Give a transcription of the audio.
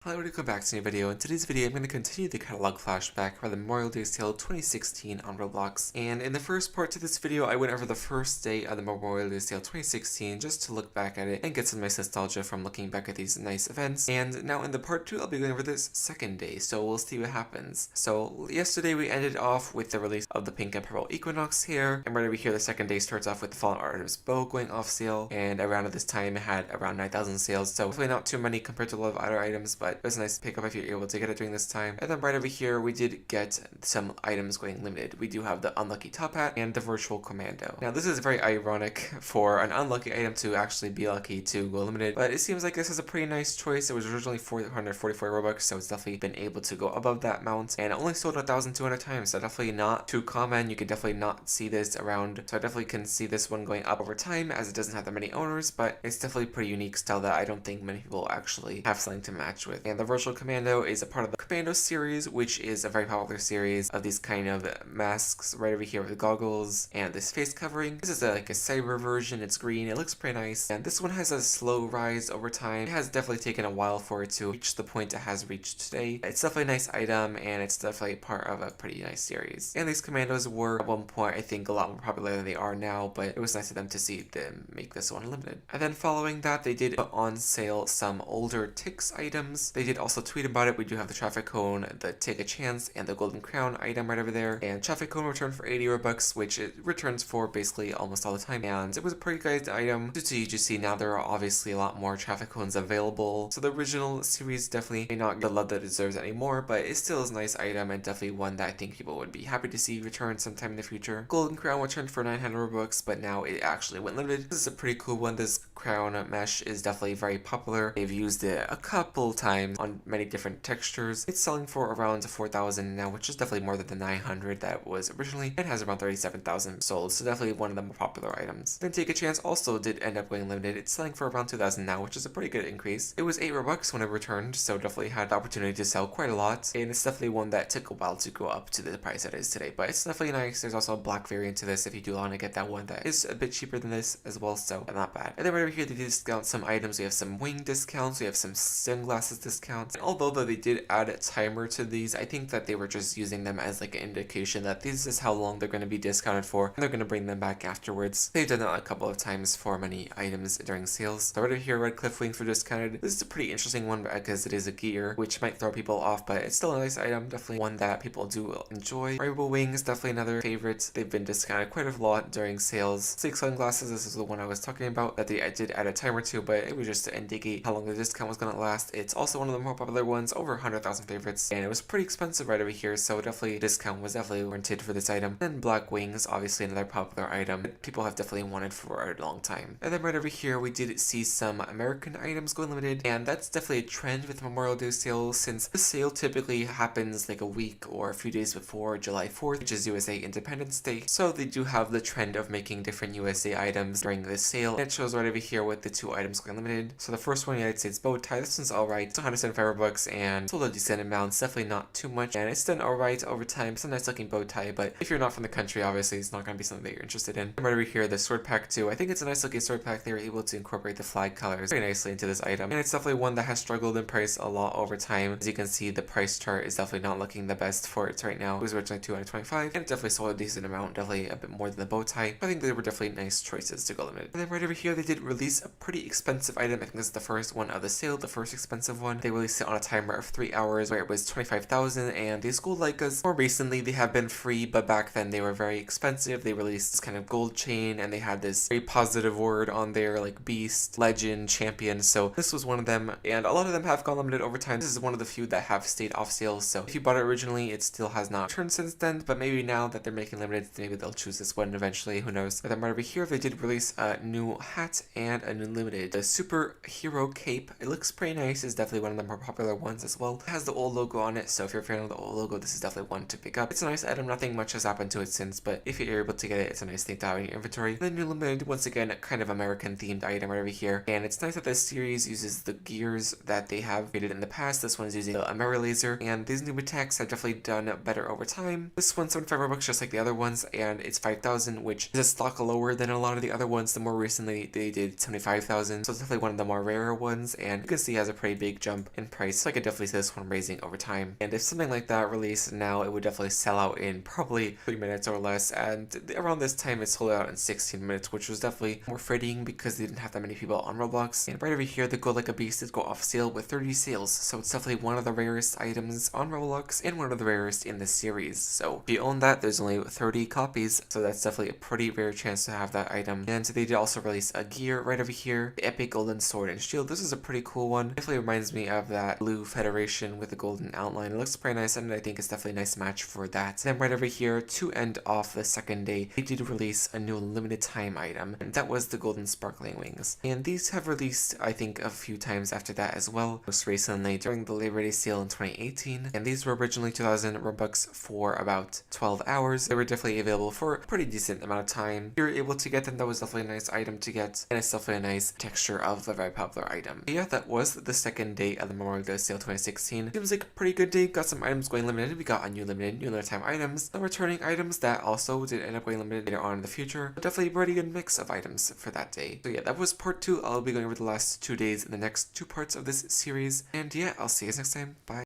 Hello, welcome back to a new video. In today's video, I'm going to continue the catalog flashback for the Memorial Day sale 2016 on Roblox. And in the first part to this video, I went over the first day of the Memorial Day sale 2016 just to look back at it and get some nice nostalgia from looking back at these nice events. And now in the part 2, I'll be going over this second day, so we'll see what happens. So yesterday we ended off with the release of the pink and purple Equinox here. And right over here, the second day starts off with the Fallen Artemis bow going off sale. And around at this time, it had around 9,000 sales, so hopefully not too many compared to a lot of other items, but it was a nice pickup if you're able to get it during this time. And then right over here, we did get some items going limited. We do have the unlucky top hat and the virtual commando. Now this is very ironic for an unlucky item to actually be lucky to go limited, but it seems like this is a pretty nice choice. It was originally 444 Robux, so it's definitely been able to go above that amount, and it only sold 1,200 times, so definitely not too common. You can definitely not see this around, so I definitely can see this one going up over time as it doesn't have that many owners, but it's definitely a pretty unique style that I don't think many people actually have something to match with. And the virtual commando is a part of the Commando series, which is a very popular series of these kind of masks right over here with goggles and this face covering. This is like a cyber version. It's green. It looks pretty nice. And this one has a slow rise over time. It has definitely taken a while for it to reach the point it has reached today. It's definitely a nice item, and it's definitely part of a pretty nice series. And these commandos were at one point, I think, a lot more popular than they are now, but it was nice of them to see them make this one limited. And then following that, they did put on sale some older Tix items. They did also tweet about it. We do have the traffic cone, the take a chance, and the golden crown item right over there. And traffic cone returned for 80 Robux, which it returns for basically almost all the time. And it was a pretty good item. Just so you just see, now there are obviously a lot more traffic cones available. So the original series definitely may not get the love that it deserves anymore, but it still is a nice item and definitely one that I think people would be happy to see return sometime in the future. Golden crown returned for 900 Robux, but now it actually went limited. This is a pretty cool one. This crown mesh is definitely very popular. They've used it a couple times on many different textures. It's selling for around 4,000 now, which is definitely more than the 900 that was originally. It has around 37,000 sold, so definitely one of the more popular items. Then Take a Chance also did end up going limited. It's selling for around 2,000 now, which is a pretty good increase. It was 8 Robux when it returned, so definitely had the opportunity to sell quite a lot, and it's definitely one that took a while to go up to the price it is today, but it's definitely nice. There's also a black variant to this if you do want to get that one that is a bit cheaper than this as well, so not bad. And then right over here, they did discount some items. We have some wing discounts, we have some sunglasses discounts, and although they did add a timer to these, I think that they were just using them as like an indication that this is how long they're going to be discounted for, and they're going to bring them back afterwards. They've done that a couple of times for many items during sales. So right over here, Redcliff Wings were discounted. This is a pretty interesting one because it is a gear, which might throw people off, but it's still a nice item, definitely one that people do enjoy. Rainbow Wings, definitely another favorite. They've been discounted quite a lot during sales. Sleek sunglasses, this is the one I was talking about that they did add a timer to, but it was just to indicate how long the discount was going to last. It's also one of the more popular ones, over 100,000 favorites, and it was pretty expensive right over here, so definitely discount was definitely warranted for this item. Then Black Wings, obviously another popular item that people have definitely wanted for a long time. And then right over here, we did see some American items going limited, and that's definitely a trend with Memorial Day sales, since the sale typically happens like a week or a few days before July 4th, which is USA Independence Day. So they do have the trend of making different USA items during this sale. And it shows right over here with the 2 items going limited. So the first one, United States bow tie. This one's alright. It's 175 bucks and sold a decent amount. It's definitely not too much, and it's done alright over time. It's a nice looking bow tie, but if you're not from the country, obviously it's not going to be something that you're interested in. Right over here, the Swordpack too. I think it's a nice looking Swordpack. They were able to incorporate the flag colors very nicely into this item, and it's definitely one that has struggled in price a lot over time. As you can see, the price chart is definitely not looking the best for it right now. It was originally 225, and it definitely sold a decent amount, definitely a bit more than the bow tie. I think they were definitely nice choices to go limited. And then right over here, they did release a pretty expensive item. I think this is the first one of the sale, the first expensive one. They released it on a timer of 3 hours where it was 25,000, and these gold Leicas, more recently they have been free, but back then they were very expensive. They released this kind of gold chain, and they had this very positive word on there like beast, legend, champion, so this was one of them, and a lot of them have gone limited over time. This is one of the few that have stayed off sale, so if you bought it originally, it still has not returned since then, but maybe now that they're making limited, maybe they'll choose this one eventually, who knows. But then right over here, they did release a new hat and a new limited, the superhero cape. It looks pretty nice. It's definitely one of the more popular ones as well. It has the old logo on it, so if you're a fan of the old logo, this is definitely one to pick up. It's a nice item. Nothing much has happened to it since, but if you're able to get it, it's a nice thing to have in your inventory. And then new limited, once again, a kind of American themed item right over here, and it's nice that this series uses the gears that they have created in the past. This one's using the Amerilaser, and these new attacks have definitely done better over time. This one's 75 Robux just like the other ones, and it's 5,000, which is a stock lower than a lot of the other ones. The more recently they did 75,000, so it's definitely one of the more rarer ones, and you can see it has a pretty big jump jump in price, so I could definitely see this one raising over time. And if something like that released now, it would definitely sell out in probably 3 minutes or less, and around this time it sold out in 16 minutes, which was definitely more fitting because they didn't have that many people on Roblox. And right over here, the Go Like a Beast did go off sale with 30 sales, so it's definitely one of the rarest items on Roblox and one of the rarest in the series. So if you own that, there's only 30 copies, so that's definitely a pretty rare chance to have that item. And they did also release a gear right over here, the Epic Golden Sword and Shield. This is a pretty cool one. Definitely reminds me of that blue Federation with the golden outline. It looks pretty nice, and I think it's definitely a nice match for that. Then right over here, to end off the second day, they did release a new limited time item, and that was the Golden Sparkling Wings. And these have released, I think, a few times after that as well, most recently during the Labor Day sale in 2018, and these were originally 2,000 Robux for about 12 hours. They were definitely available for a pretty decent amount of time. If you were able to get them, that was definitely a nice item to get, and it's definitely a nice texture of the very popular item. But yeah, that was the second day of the Memorial Day sale 2016. Seems like a pretty good day. Got some items going limited. We got a new limited time items, some returning items that also did end up going limited later on in the future, but definitely a pretty good mix of items for that day. So yeah, that was part 2. I'll be going over the last 2 days in the next 2 parts of this series, and yeah, I'll see you guys next time. Bye.